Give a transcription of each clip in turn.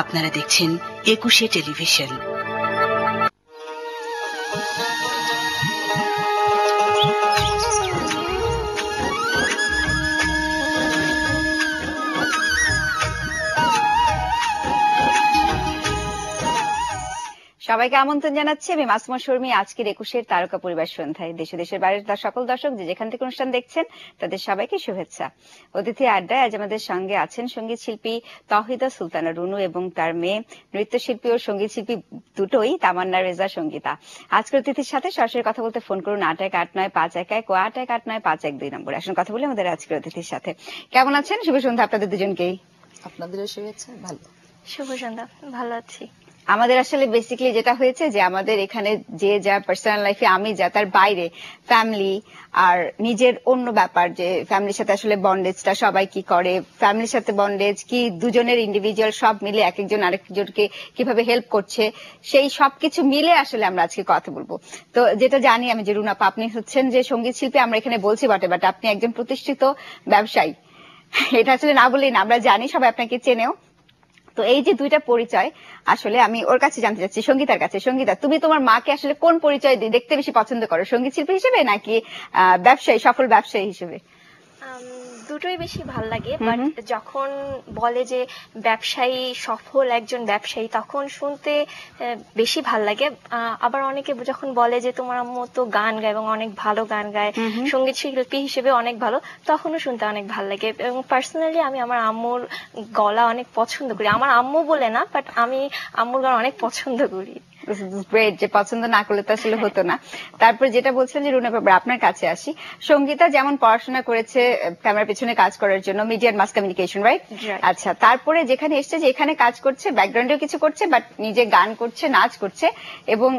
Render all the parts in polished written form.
আপনারা দেখছেন ২১শে টেলিভিশন। সবাইকে আমন্ত্রণ জানাচ্ছি আমি মাসুমা শর্মী আজকের ২১শে তারকা পরিবার সন্ধ্যায়। দেশ দেশের বাইরের সকল দর্শক যে যেখান থেকে অনুষ্ঠান দেখছেন তাদের সবাইকে শুভেচ্ছা। অতিথি আড্ডায় আজ আমাদের সঙ্গে আছেন সঙ্গীত শিল্পী তহিদা সুলতানা রুনু এবং তার মেয়ে নৃত্যশিল্পী ও সঙ্গীত শিল্পী দুটোই তামান্না রেজা সঙ্গীতা। আজকের অতিথির সাথে সরাসরি কথা বলতে ফোন করুন ৮১৮৯৫১১ ও ৮১৮৯৫১২ নম্বরে। আসুন কথা বলি আমাদের আজকের অতিথির সাথে। কেমন আছেন? শুভ সন্ধ্যা আপনাদের দুজনকেই। আপনাদেরও শুভেচ্ছা। ভালো, শুভ সন্ধ্যা। ভালো আছি। আমাদের আসলে বেসিক্যালি যেটা হয়েছে যে আমাদের এখানে যে যা পার্সোনাল লাইফে আমি যা, তার বাইরে ফ্যামিলি আর নিজের অন্য ব্যাপার, যে ফ্যামিলির সাথে আসলে বন্ডেজটা সবাই কি করে, ফ্যামিলির সাথে বন্ডেজ কি, দুজনের ইন্ডিভিজুয়াল সব মিলে এক একজন আরেকজনকে কিভাবে হেল্প করছে, সেই সবকিছু মিলে আসলে আমরা আজকে কথা বলবো। তো যেটা জানি আমি যে রুনা আপা আপনি হচ্ছেন যে সঙ্গীত শিল্পী, আমরা এখানে বলছি বটে, বাট আপনি একজন প্রতিষ্ঠিত ব্যবসায়ী। এটা আসলে না বললেই না, আমরা জানি সবাই আপনাকে চেনেও। তো এই যে দুইটা পরিচয় আসলে আমি ওর কাছে জানতে চাচ্ছি, সঙ্গীতার কাছে। সঙ্গীতা, তুমি তোমার মাকে আসলে কোন পরিচয় দেখতে বেশি পছন্দ করো, সঙ্গীত শিল্পী হিসেবে নাকি ব্যবসায়ী, সফল ব্যবসায়ী হিসেবে? দুটোই বেশি ভাল লাগে, বাট যখন বলে যে ব্যবসায়ী, সফল একজন ব্যবসায়ী, তখন শুনতে বেশি ভাল লাগে। আবার অনেকে যখন বলে যে তোমার আম্মু তো গান গায় এবং অনেক ভালো গান গায়, সঙ্গীত শিল্পী হিসেবে অনেক ভালো, তখনও শুনতে অনেক ভাল লাগে। এবং পার্সোনালি আমি আমার আম্মুর গলা অনেক পছন্দ করি। আমার আম্মু বলে না, বাট আমি আম্মুর গান অনেক পছন্দ করি। গ্রেট, যে পছন্দ না করলে তো আসলে হতো না। তারপর যেটা বলছেন যে রুনা বাবা, আপনার কাছে আসি। সঙ্গীতা যেমন পড়াশোনা করেছে ক্যামেরার পিছনে কাজ করার জন্য, মিডিয়া মাস কমিউনিকেশন, রাইট? আচ্ছা, তারপরে যেখানে এসছে যে এখানে কাজ করছে, ব্যাকগ্রাউন্ডেও কিছু করছে, বাট নিজে গান করছে, নাচ করছে এবং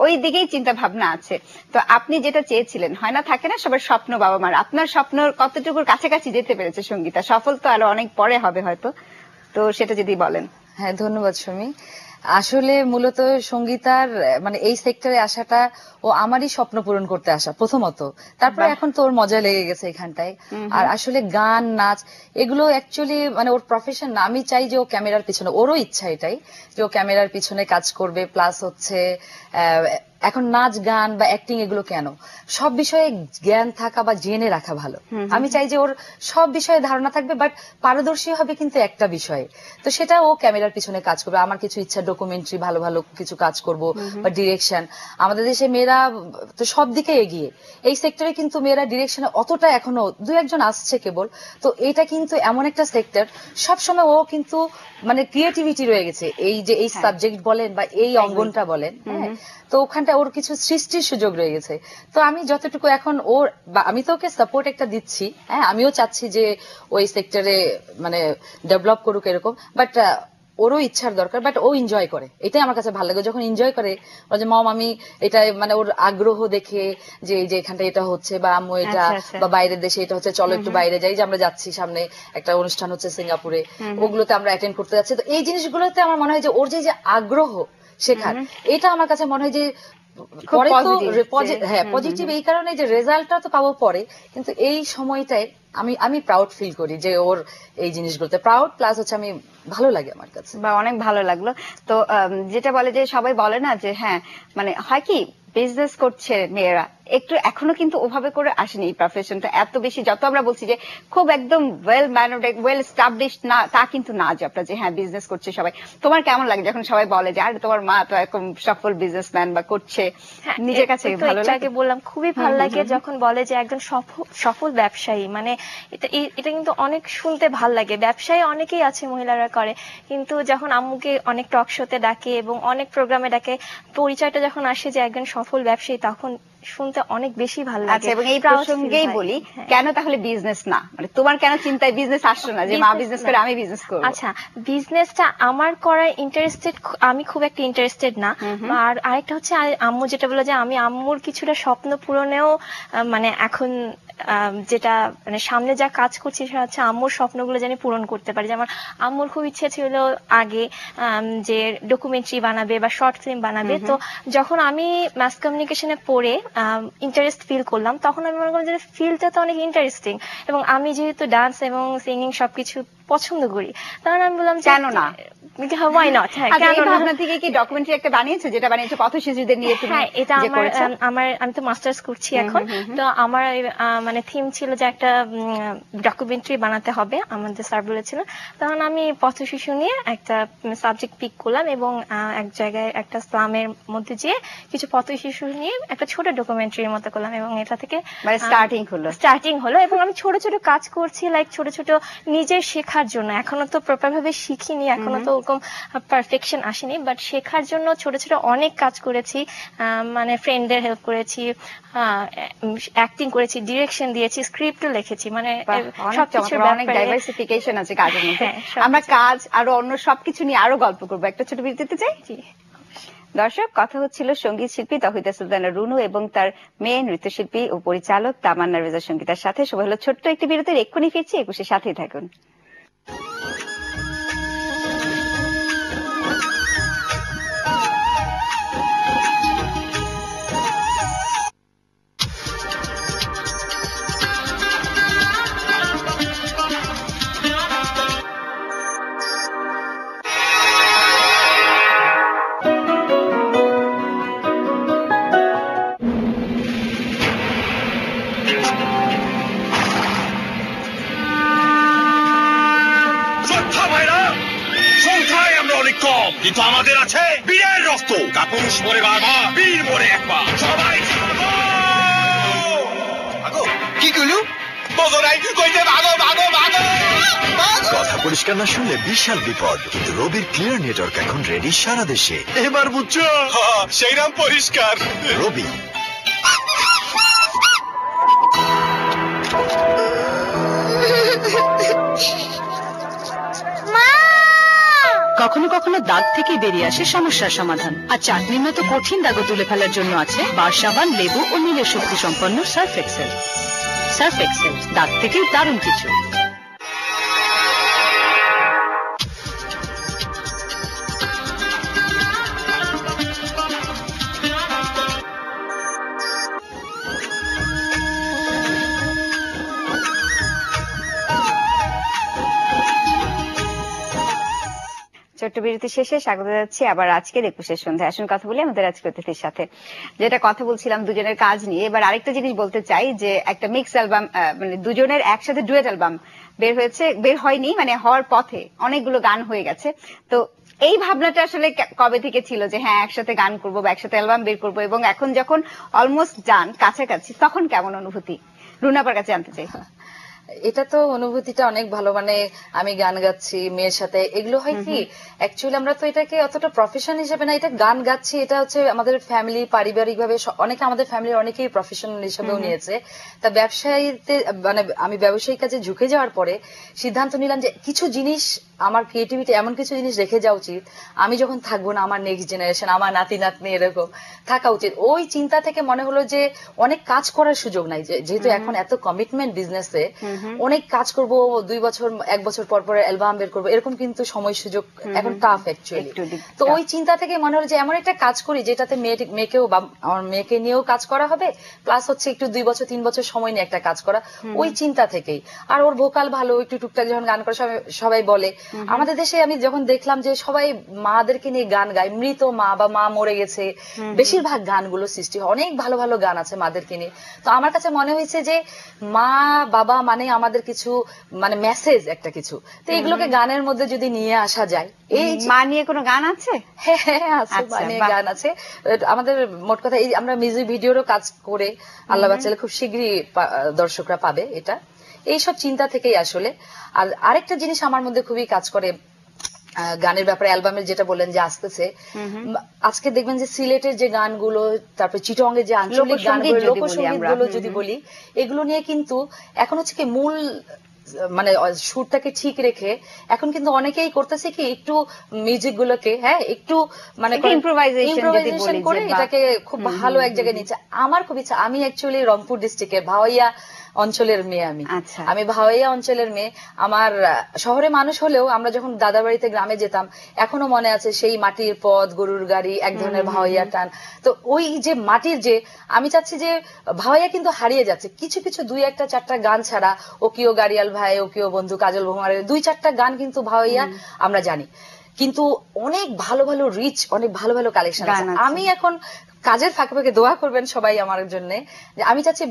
ওই দিকেই চিন্তা ভাবনা আছে। তো আপনি যেটা চেয়েছিলেন, হয় না, থাকে না সবার স্বপ্ন বাবা মার, আপনার স্বপ্ন কতটুকুর কাছাকাছি যেতে পেরেছে সঙ্গীতা? সফল তো আরো অনেক পরে হবে হয়তো, তো সেটা যদি বলেন। হ্যাঁ, ধন্যবাদ সুমি। আসলে মূলত সঙ্গীতার মানে এই সেক্টরে আসাটা ও আমারই স্বপ্ন পূরণ করতে আসা প্রথমত। তারপরে এখন তো ওর মজা লেগে গেছে এখানটায়। আর আসলে গান, নাচ এগুলো অ্যাকচুয়ালি মানে ওর প্রফেশন না। আমি চাই যে ও ক্যামেরার পিছনে, ওরও ইচ্ছা এটাই যে ও ক্যামেরার পিছনে কাজ করবে, প্লাস হচ্ছে এখন নাচ, গান বা অ্যাক্টিং এগুলো কেন, সব বিষয়ে জ্ঞান থাকা বা জেনে রাখা ভালো। আমি চাই যে ওর সব বিষয়ে ধারণা থাকবে, বাট পারদর্শী হবে কিন্তু একটা বিষয়ে। তো সেটা ও ক্যামেরার পিছনে কাজ করবে। আমার কিছু ইচ্ছা, ডকুমেন্টারি ভালো ভালো কিছু কাজ করব বা ডিরেকশন। আমাদের দেশে মেয়েরা তো সব দিকে এগিয়ে, এই সেক্টরে কিন্তু মেয়েরা ডিরেকশনে অতটা এখনো দু একজন আসছে কেবল। তো এটা কিন্তু এমন একটা সেক্টর, সবসময় ও কিন্তু মানে ক্রিয়েটিভিটি রয়ে গেছে, এই যে এই সাবজেক্ট বলেন বা এই অঙ্গনটা বলেন, হ্যাঁ, তো ওখানটা ওর কিছু সৃষ্টির সুযোগ রয়ে গেছে। তো আমি যতটুকু এখন ওর, আমি তো ওকে সাপোর্ট একটা দিচ্ছি, হ্যাঁ, আমিও চাচ্ছি যে ওই সেক্টরে মানে ডেভেলপ করুক এরকম, বাট ওরও ইচ্ছার দরকার, বাট ও এনজয় করে, এটাই আমার কাছে ভালো লাগে। যখন এনজয় করে, যে মম আমি এটা, মানে ওর আগ্রহ দেখে যে এই যে এখানটা এটা হচ্ছে, বা আম্মু এটা, বা বাইরের দেশে এটা হচ্ছে, চলো একটু বাইরে যাই, যে আমরা যাচ্ছি, সামনে একটা অনুষ্ঠান হচ্ছে সিঙ্গাপুরে, ওগুলোতে আমরা অ্যাটেন্ড করতে যাচ্ছি। তো এই জিনিসগুলোতে আমার মনে হয় যে ওর যে আগ্রহ শেখার, এটা আমার কাছে মনে হয় যে পরে তো হ্যাঁ পজিটিভ, এই কারণে যে রেজাল্টটা তো পাবো পরে, কিন্তু এই সময়টায় আমি প্রাউড ফিল করি যে ওর এই জিনিসগুলোতে প্রাউড, প্লাস হচ্ছে আমি ভালো লাগে আমার কাছে। বা অনেক ভালো লাগলো। তো যেটা বলে যে সবাই বলে না যে হ্যাঁ, মানে হয় কি, বিজনেস করছে মেয়েরা একটু এখনো কিন্তু ওভাবে করে আসেনি এই প্রফেশনটা এত বেশি। যত আমরা বলছি যে খুব একদম ওয়েল ম্যানার্ড, ওয়েল এস্টাবলিশড না, তা কিন্তু না জবটা যে হ্যাঁ বিজনেস করছে সবাই। তোমার কেমন লাগে যখন সবাই বলে যে আরে তোমার মা তো এরকম সফল বিজনেসম্যান বা করছে, নিজের কাছে ভালো লাগে? বললাম খুবই ভালো লাগে যখন বলে যে একজন সফল ব্যবসায়ী, মানে এটা কিন্তু অনেক শুনতে ভাল লাগে। ব্যবসায়ী অনেকেই আছে মহিলারা করে, কিন্তু যখন আম্মুকে অনেক টক শোতে ডাকে এবং অনেক প্রোগ্রামে ডাকে, পরিচয়টা যখন আসে যে একজন সফল ব্যবসায়ী, তখন শুনতে অনেক বেশি ভালো লাগে। আচ্ছা, এবং এই প্রসঙ্গেই বলি, কেন তাহলে বিজনেস না, মানে তোমার কেন চিন্তায় বিজনেস আসলো না যে মা বিজনেস করে আমি বিজনেস করব? আচ্ছা, বিজনেসটা আমার করার ইন্টারেস্টেড, আমি খুব একটা ইন্টারেস্টেড না। আর আরেকটা হচ্ছে আম্মু যেটা বলে যে আমি আম্মুর কিছুটা স্বপ্ন পূরণেও মানে এখন যেটা মানে সামনে যা কাজ করছি সেটা হচ্ছে আম্মুর স্বপ্নগুলো যেন পূরণ করতে পারি। যেমন আম্মুর খুব ইচ্ছে ছিল আগে যে ডকুমেন্টারি বানাবে বা শর্ট ফিল্ম বানাবে। তো যখন আমি মাস কমিউনিকেশনে পড়ে ইন্টারেস্ট ফিল করলাম, তখন আমি মনে করলাম যে ফিল্ডটা তো অনেক ইন্টারেস্টিং, এবং আমি যেহেতু ডান্স এবং সিঙ্গিং সবকিছু পছন্দ করি, তখন আমি বললাম কেন না, why not? হ্যাঁ, আচ্ছা, এই কেন না? ভাবনা থেকে কি ডকুমেন্টারি একটা বানিয়েছো, যেটা বানিয়েছো পথ শিশুদের নিয়ে তুমি? হ্যাঁ, এটা যে করেছো? আমি তো মাস্টার্স করছি এখন। তো আমার মানে থিম ছিল যে একটা ডকুমেন্টারি বানাতে হবে, আমাদের স্যার বলেছিল। তখন আমি পথ শিশু নিয়ে একটা সাবজেক্ট পিক করলাম এবং এক জায়গায় একটা স্লামের মধ্যে যেয়ে কিছু পথ শিশু নিয়ে একটা ছোট ডকুমেন্টারির মতো করলাম এবং এটা থেকে মানে স্টার্টিং হলো এবং আমি ছোট ছোট কাজ করছি, লাইক ছোট ছোট নিজের শেখার জন্য। এখনো তো প্রপার ভাবে শিখিনি, এখনো তো ওরকম পারফেকশন আসেনি, বাট শেখার জন্য ছোট ছোট অনেক কাজ করেছি। মানে ফ্রেন্ডদের হেল্প করেছি, অ্যাক্টিং করেছি, ডিরেকশন দিয়েছি, স্ক্রিপ্টও লিখেছি, মানে সবকিছুর অনেক ব্যাপারে ডাইভার্সিফিকেশন আছে কাজের মধ্যে। হ্যাঁ, আমরা কাজ আরো অন্য সবকিছু নিয়ে আরো গল্প করবো, একটা ছোট বিরতিতে চাই। দর্শক, কথা হচ্ছিল সঙ্গীত শিল্পী তৌহিদা সুলতানা রুনু এবং তার মেয়ে নৃত্যশিল্পী ও পরিচালক তামান্না রেজা সঙ্গীতার সাথে। সবাই হলো ছোট্ট একটি বিরতির, এক্ষুনি ফিরছি, 21-এর সাথেই থাকুন। কিন্তু আমাদের আছে বীরের রক্ত। কাপুরুষ মরে বারবার, বীর মরে একবার। সবাই কি করলু? কথা পরিষ্কার না শুনলে বিশাল বিপদ। কিন্তু রবির ক্লিয়ার নেটওয়ার্ক এখন রেডি সারা দেশে। এবার বুঝছো? সেইরাম পরিষ্কার রবি। কখনো কখনো দাগ থেকে বেরিয়ে আসে সমস্যার সমাধান, আর চাটনির মতো কঠিন দাগও তুলে ফেলার জন্য আছে বার সাবান, লেবু ও নীলের শক্তি সম্পন্ন সার্ফ এক্সেল। সার্ফ এক্সেল, দাগ থেকে দারুণ কিছু। ছোট্ট বিরতি শেষে স্বাগত যাচ্ছি আবার আজকের 21-এর সন্ধ্যায়। আসুন কথা বলি আমাদের আজকের অতিথির সাথে। যেটা কথা বলছিলাম দুজনের কাজ নিয়ে, এবার আরেকটা জিনিস বলতে চাই যে একটা মিক্স অ্যালবাম, মানে দুজনের একসাথে ডুয়েট অ্যালবাম বের হয়েছে, বের হয়নি মানে হওয়ার পথে, অনেকগুলো গান হয়ে গেছে। তো এই ভাবনাটা আসলে কবে থেকে ছিল যে হ্যাঁ একসাথে গান করবো বা একসাথে অ্যালবাম বের করবো, এবং এখন যখন অলমোস্ট যান কাছাকাছি তখন কেমন অনুভূতি? রুনাপার কাছে জানতে চাই। এটা তো অনুভূতিটা অনেক ভালো, মানে আমি গান গাচ্ছি মেয়ের সাথে, এগুলো হয় কি অ্যাকচুয়ালি আমরা তো এটাকে অতটা প্রফেশন হিসেবে না, এটা গান গাচ্ছি, এটা হচ্ছে আমাদের ফ্যামিলি, পারিবারিক ভাবে অনেকে, আমাদের ফ্যামিলির অনেকেই প্রফেশন হিসেবেও নিয়েছে। তা ব্যবসায়ীতে মানে আমি ব্যবসায়িক কাজে ঝুঁকে যাওয়ার পরে সিদ্ধান্ত নিলাম যে কিছু জিনিস, আমার ক্রিয়েটিভিটি এমন কিছু জিনিস রেখে যাওয়া উচিত, আমি যখন থাকবো না আমার নেক্সট জেনারেশন, আমার নাতি নাতনি এরকম থাকা উচিত। ওই চিন্তা থেকে মনে হলো যে অনেক কাজ করার সুযোগ নাই, যেহেতু এখন এত কমিটমেন্ট বিজনেসে, অনেক কাজ করব, 2 বছর 1 বছর পর পর অ্যালবাম বের করবো, এরকম কিন্তু সময় সুযোগ এখন টাফ অ্যাকচুয়ালি। তো ওই চিন্তা থেকে মনে হলো যে এমন একটা কাজ করি যেটাতে মেয়েকেও বা আমার মেয়েকে নিয়েও কাজ করা হবে, প্লাস হচ্ছে একটু 2 বছর 3 বছর সময় নিয়ে একটা কাজ করা, ওই চিন্তা থেকেই। আর ওর ভোকাল ভালো, একটু টুকটাক যখন গান করে সবাই বলে। আমাদের দেশে আমি যখন দেখলাম যে সবাই মাদেরকে নিয়ে গান গায়, মৃত মা বা মা মরে গেছে, বেশিরভাগ গানগুলো সৃষ্টি হয়, অনেক ভালো ভালো গান আছে মাদেরকে নিয়ে। তো আমার কাছে মনে হয়েছে যে মা বাবা মানে আমাদের কিছু মানে মেসেজ একটা কিছু, তো এগুলোকে গানের মধ্যে যদি নিয়ে আসা যায়। এই মা নিয়ে কোনো গান আছে? হ্যাঁ আছে, মা নিয়ে গান আছে আমাদের। মোট কথা এই আমরা মিউজিক ভিডিওরও কাজ করে আল্লাহ বাঁচালে খুব শীঘ্রই দর্শকরা পাবে এটা। এইসব চিন্তা থেকেই আসলে। আর আরেকটা জিনিস আমার মধ্যে খুবই কাজ করে গানের ব্যাপারে, অ্যালবামের যেটা বললেন যে আসতেছে, আজকে দেখবেন যে সিলেটের যে গানগুলো, তারপরে চিটংয়ের যে আঞ্চলিক গানগুলো, লোকসঙ্গীত গুলো যদি বলি, এগুলো নিয়ে কিন্তু এখন হচ্ছে কি মূল মানে সুরটাকে ঠিক রেখে এখন কিন্তু অনেকেই করতেছে কি একটু মিউজিক গুলোকে একটু মানে ইম্প্রোভাইজেশন করে এটাকে খুব ভালো এক জায়গায় নিচ্ছে। আমার খুব ইচ্ছা, আমি অ্যাকচুয়ালি রংপুর ডিস্ট্রিক্টের ভাওয়াইয়া অঞ্চলের মেয়ে, আমি ভাওয়াইয়া অঞ্চলের মেয়ে। আমার শহরে মানুষ হলেও আমরা যখন দাদার বাড়িতে গ্রামে যেতাম, এখনো মনে আছে সেই মাটির পথ, গরুর গাড়ি, এক ধরনের ভাওয়াইয়া টান। তো ওই যে মাটির যে, আমি চাচ্ছি যে ভাওয়াইয়া কিন্তু হারিয়ে যাচ্ছে কিছু কিছু 2-1-4টা গান ছাড়া। ও কিও গাড়িয়াল ভাই, ও কিও বন্ধু, কাজল ভুমারের 2-4টা গান কিন্তু ভাওয়াইয়া আমরা জানি। কিন্তু অনেক ভালো ভালো রিচ, অনেক ভালো ভালো কালেকশন আছে। গান আছে। আমি এখন কাজের ফাঁকে ফাঁকে দোয়া করবেন সবাই আমার জন্য, যে আমি চাচ্ছি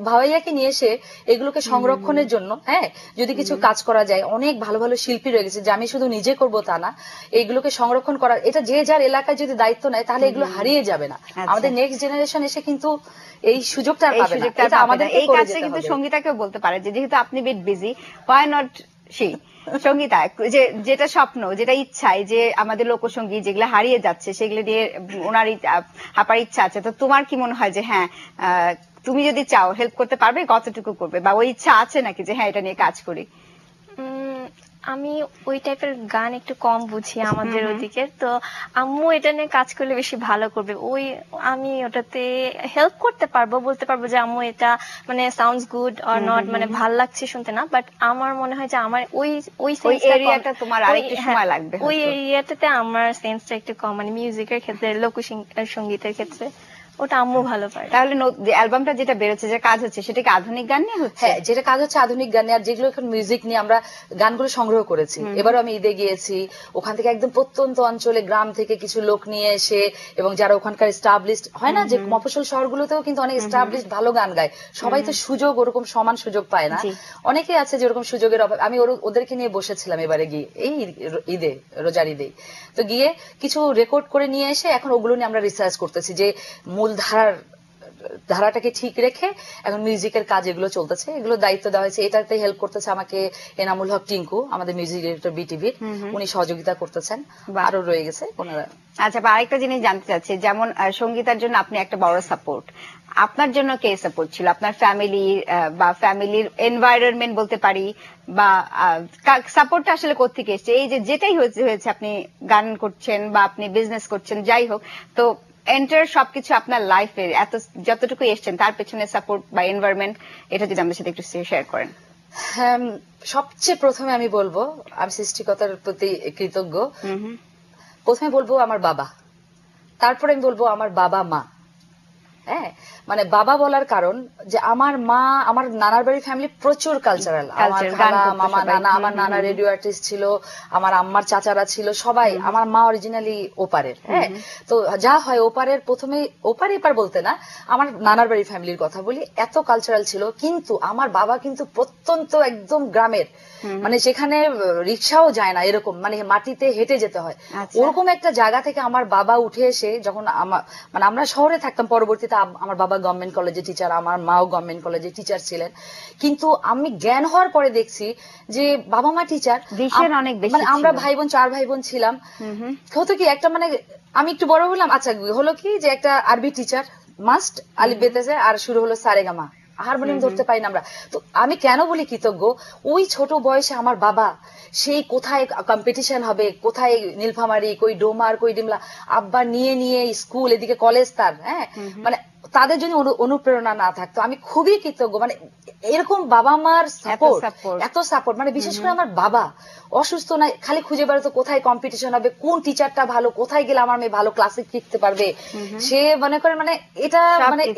ভাওয়াইয়াকে নিয়ে এসে এগুলোকে সংরক্ষণের জন্য, হ্যাঁ, যদি কিছু কাজ করা যায়। অনেক ভালো ভালো শিল্পী রয়ে গেছে, যে আমি শুধু নিজে করব তা না, এইগুলোকে সংরক্ষণ করার, এটা যে যার এলাকায় যদি দায়িত্ব নেয় তাহলে এগুলো হারিয়ে যাবে না। আমাদের নেক্সট জেনারেশন এসে কিন্তু এই সুযোগটা আর এই পাবে না। সুযোগটা এটা আমাদের এই কাজটা কিন্তু সঙ্গীতাকেও বলতে পারে, যে যেহেতু আপনি বিট বিজি, হোয়াই নট সেই সঙ্গীতা, যেটা স্বপ্ন, যেটা ইচ্ছা, যে আমাদের লোকসঙ্গীত যেগুলো হারিয়ে যাচ্ছে সেগুলো নিয়ে ওনার হাঁপার ইচ্ছা আছে। তো তোমার কি মনে হয় যে হ্যাঁ, তুমি যদি চাও হেল্প করতে পারবে, কতটুকু করবে, বা ওই ইচ্ছা আছে নাকি যে হ্যাঁ এটা নিয়ে কাজ করি? আমি ওই টাইপের গান একটু কম বুঝি আমাদের ওদিকে, তো আম্মু এটা নিয়ে কাজ করলে বেশি ভালো করবে। আমি ওটাতে হেল্প করতে পারবো, বলতে পারবো যে আম্মু এটা মানে সাউন্ডস গুড অর নট, মানে ভাল লাগছে শুনতে না, বাট আমার মনে হয় যে আমার ওই এরিয়াটা তোমার আরেকটু সময় লাগবে, ওই এরিয়াটাতে আমার সেন্সটা একটু কম, মানে মিউজিকের ক্ষেত্রে, লোকসঙ্গীতের ক্ষেত্রে ওটা আম্মু ভালো পারে। তাহলে অ্যালবামটা যেটা বেরোচ্ছে, যে কাজ হচ্ছে, সেটা কি আধুনিক গান নিয়ে হচ্ছে? হ্যাঁ, যেটা কাজ হচ্ছে আধুনিক গান নিয়ে, আর যেগুলো এখন মিউজিক নিয়ে আমরা গানগুলো সংগ্রহ করেছি। এবারও আমি ঈদে গিয়েছি, ওখান থেকে একদম প্রত্যন্ত অঞ্চলে গ্রাম থেকে কিছু লোক নিয়ে এসে, এবং যারা ওখানকার এস্টাবলিশড হয় না, যে মফস্বল শহরগুলোতেও কিন্তু অনেক এস্টাবলিশড ভালো গান গায়, সবাই তো সুযোগ ওরকম সমান সুযোগ পায় না, অনেকে আছে যে ওরকম সুযোগের অভাব। আমি ওদেরকে নিয়ে বসেছিলাম এবারে গিয়ে, এই ঈদে, রোজার ঈদে, তো গিয়ে কিছু রেকর্ড করে নিয়ে এসে এখন ওগুলো নিয়ে আমরা রিসার্চ করতেছি, যে মূল ধারাটাকে ঠিক রেখে এখন মিউজিকের কাজ এগুলো চলতেছে, এগুলো দায়িত্ব দেওয়া হয়েছে। এটাতে হেল্প করতেছে আমাকে এনামুল হক টিঙ্কু, আমাদের মিউজিক ডিরেক্টর বিটিভির, উনি সহযোগিতা করতেছেন, আরো রয়ে গেছে ওনারা। আচ্ছা, আরেকটা জিনিস জানতে চাচ্ছি, যেমন সঙ্গীতার জন্য আপনি একটা বড় সাপোর্ট, আপনার জন্য কে সাপোর্ট ছিল? আপনার ফ্যামিলি বা ফ্যামিলির এনভায়রনমেন্ট বলতে পারি, বা সাপোর্টটা আসলে কোত্থেকে এসেছে? এই যে যেটাই হয়েছে, আপনি গান করছেন বা আপনি বিজনেস করছেন, যাই হোক, তো এন্টার সবকিছু আপনার লাইফে এত যতটুকু এসছেন, তার পেছনে সাপোর্ট বা এনভায়রনমেন্ট, এটা যদি আমাদের সাথে একটু শেয়ার করেন। হ্যাঁ, সবচেয়ে প্রথমে আমি বলবো আমি সৃষ্টিকর্তার প্রতি কৃতজ্ঞ। প্রথমে বলবো আমার বাবা, তারপরে আমি বলবো আমার বাবা মা। হ্যাঁ, মানে বাবা বলার কারণ যে আমার মা, আমার নানার বাড়ির ফ্যামিলি প্রচুর কালচারাল, আমার খালা, মামা, নানা, আমার নানা রেডিও আর্টিস্ট ছিল, আমার আম্মার চাচারা ছিল, সবাই। আমার মা অরিজিনালি ওপারের। হ্যাঁ, তো যা হয় ওপারের, প্রথমে ওপার এপার বলতে না, আমার নানার বাড়ির ফ্যামিলির কথা বলি, এত কালচারাল ছিল। কিন্তু আমার বাবা কিন্তু প্রত্যন্ত একদম গ্রামের, মানে সেখানে রিক্সাও যায় না, এরকম মানে মাটিতে হেঁটে যেতে হয়, ওরকম একটা জায়গা থেকে আমার বাবা উঠে এসে, যখন মানে আমরা শহরে থাকতাম, পরবর্তীতে আমার বাবা গভর্নমেন্ট কলেজে টিচার, আমার মাও গভর্নমেন্ট কলেজে টিচার ছিলেন। কিন্তু আমি জ্ঞান হওয়ার পরে দেখছি যে বাবা মা টিচার, মানে আমরা ভাই বোন, 4 ভাই বোন ছিলাম। হতো কি, একটা মানে আমি একটু বড় হলাম, আচ্ছা হলো কি যে একটা আরবি টিচার মাস্ট, আলিফ বেতেছে, আর শুরু হলো সারেগামা, হারমোনিয়াম ধরতে পারি না আমরা। তো আমি কেন বলি কৃতজ্ঞ, ওই ছোট বয়সে আমার বাবা সেই কোথায় কম্পিটিশন হবে, কোথায় নীলফামারী, কই ডোমার, কই ডিমলা, আব্বা নিয়ে নিয়ে স্কুল, এদিকে কলেজ তার। হ্যাঁ, মানে তাদের জন্য অনুপ্রেরণা না থাকতো। আমি খুবই কৃতজ্ঞ, মানে এরকম বাবা মার সাপোর্ট, এত সাপোর্ট, মানে বিশেষ করে আমার বাবা অসুস্থ নাই, খালি খুঁজে বেড়াতো কোথায় কম্পিটিশন হবে, কোন টিচারটা ভালো, কোথায় গেলে আমার মেয়ে ভালো ক্লাসিক শিখতে পারবে। সে মনে করে মানে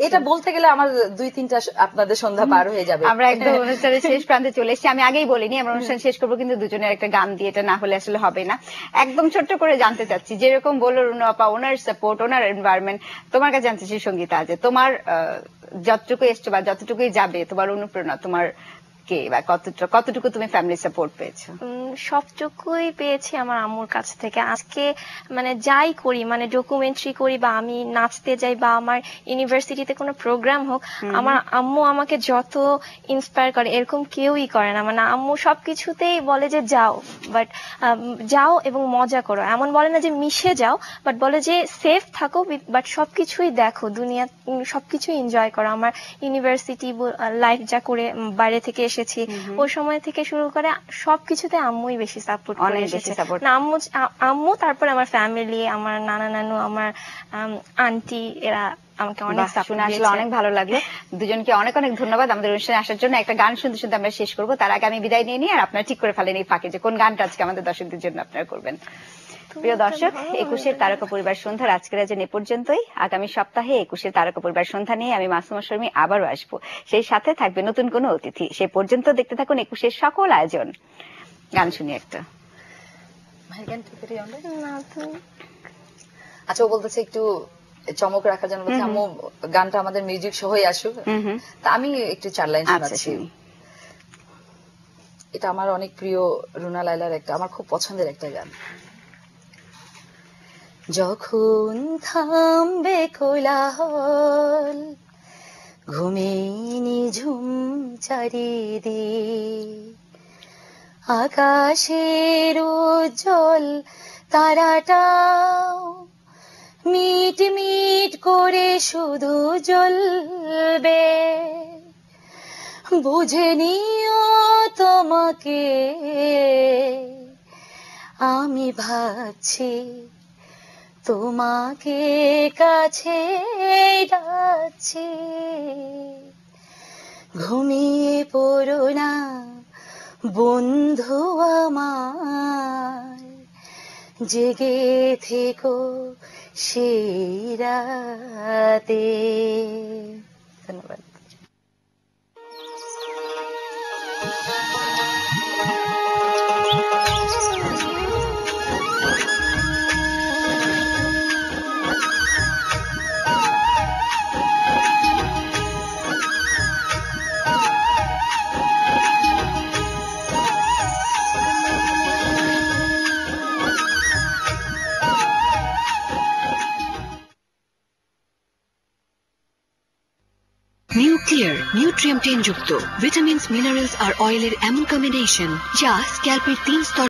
এটা বলতে গেলে আমার 2-3টা আপনাদের সন্ধ্যা পার হয়ে যাবে। আমরা একদম অনুষ্ঠানের শেষ প্রান্তে চলে এসেছি। আমি আগেই বলিনি আমরা অনুষ্ঠান শেষ করবো, কিন্তু দুজনের একটা গান দিয়ে, এটা না হলে আসলে হবে না। একদম ছোট্ট করে জানতে চাচ্ছি, যেরকম বললো রুনু আপা, ওনার সাপোর্ট, ওনার এনভায়রনমেন্ট, তোমার কাছে জানতে চাচ্ছি সঙ্গীতা, আছে তোমার যতটুকু এসছো বা যতটুকুই যাবে, তোমার অনুপ্রেরণা তোমার কে, বা কতটুকু তুমি ফ্যামিলি সাপোর্ট পেয়েছো? সবটুকুই পেয়েছি আমার আম্মুর কাছ থেকে। আজকে মানে যাই করি, মানে ডকুমেন্টারি করি বা আমি নাচতে যাই বা আমার ইউনিভার্সিটিতে কোনো প্রোগ্রাম হোক, আমার আম্মু আমাকে যত ইন্সপায়ার করে এরকম কেউই করে না। মানে আম্মু সবকিছুতেই বলে যে যাও, বাট যাও এবং মজা করো, এমন বলে না যে মিশে যাও, বাট বলে যে সেফ থাকো, বাট সবকিছুই দেখো, দুনিয়া সবকিছুই এনজয় করো। আমার ইউনিভার্সিটি লাইফ যা করে বাইরে থেকে এসেছি, ওই সময় থেকে শুরু করে সবকিছুতে আম্মুই বেশি সাপোর্ট করে এসেছে। না, আম্মু, তারপরে আমার ফ্যামিলি, আমার নানা নানু, আমার আন্টি, এরা আমাকে অনেক সাপোর্ট দিয়েছে। অনেক ভালো লাগলো। দুজনকে অনেক অনেক ধন্যবাদ আমাদের অনুষ্ঠানে আসার জন্য। একটা গান শুনতে শুনতে আমরা শেষ করবো, তার আগে আমি বিদায় নিয়ে নিই, আর আপনারা ঠিক করে ফেলেন এই ফাঁকে যে কোন গানটা আজকে আমাদের দর্শকদের জন্য আপনারা করবেন। প্রিয় দর্শক, 21-এর তারকা পরিবার সন্ধ্যার আজকের আয়োজন এ পর্যন্তই। আগামী সপ্তাহে 21-এর তারকা পরিবার সন্ধ্যা নিয়ে আমি মাসুমা শর্মী আবারও আসবো। সেই সাথে থাকবে নতুন কোনো অতিথি। সে পর্যন্ত দেখতে থাকুন 21-এর সকল আয়োজন। গান শুনি একটা। না তুমি আচ্ছা, ও বলতেছে একটু চমক রাখার জন্য বলছে আম্মু গানটা আমাদের মিউজিক সহই আসুক। তা আমি একটু 4 লাইন আচ্ছা, শোনাচ্ছি। শুনি। এটা আমার অনেক প্রিয় রুনা লায়লার একটা, আমার খুব পছন্দের একটা গান। যখন থামবে কোলাহল, ঘুমে নিঝুম চারিদিক, আকাশের উজ্জ্বল তারাটাও মিট মিট করে শুধু জ্বলবে, বুঝে নিও তোমাকে আমি ভাবছি, তোমাকে কাছে ডাকছি, ঘুমিয়ে পড়ো না বন্ধু আমার, জেগে থেকো সেই রাতে। ধন্যবাদ। নিউ ক্লিয়ার নিউট্রিয়েন্ট যুক্ত ভিটামিনস, মিনারেলস আর অয়েলের এমন কম্বিনেশন যা স্ক্যাল্পের 3 স্তর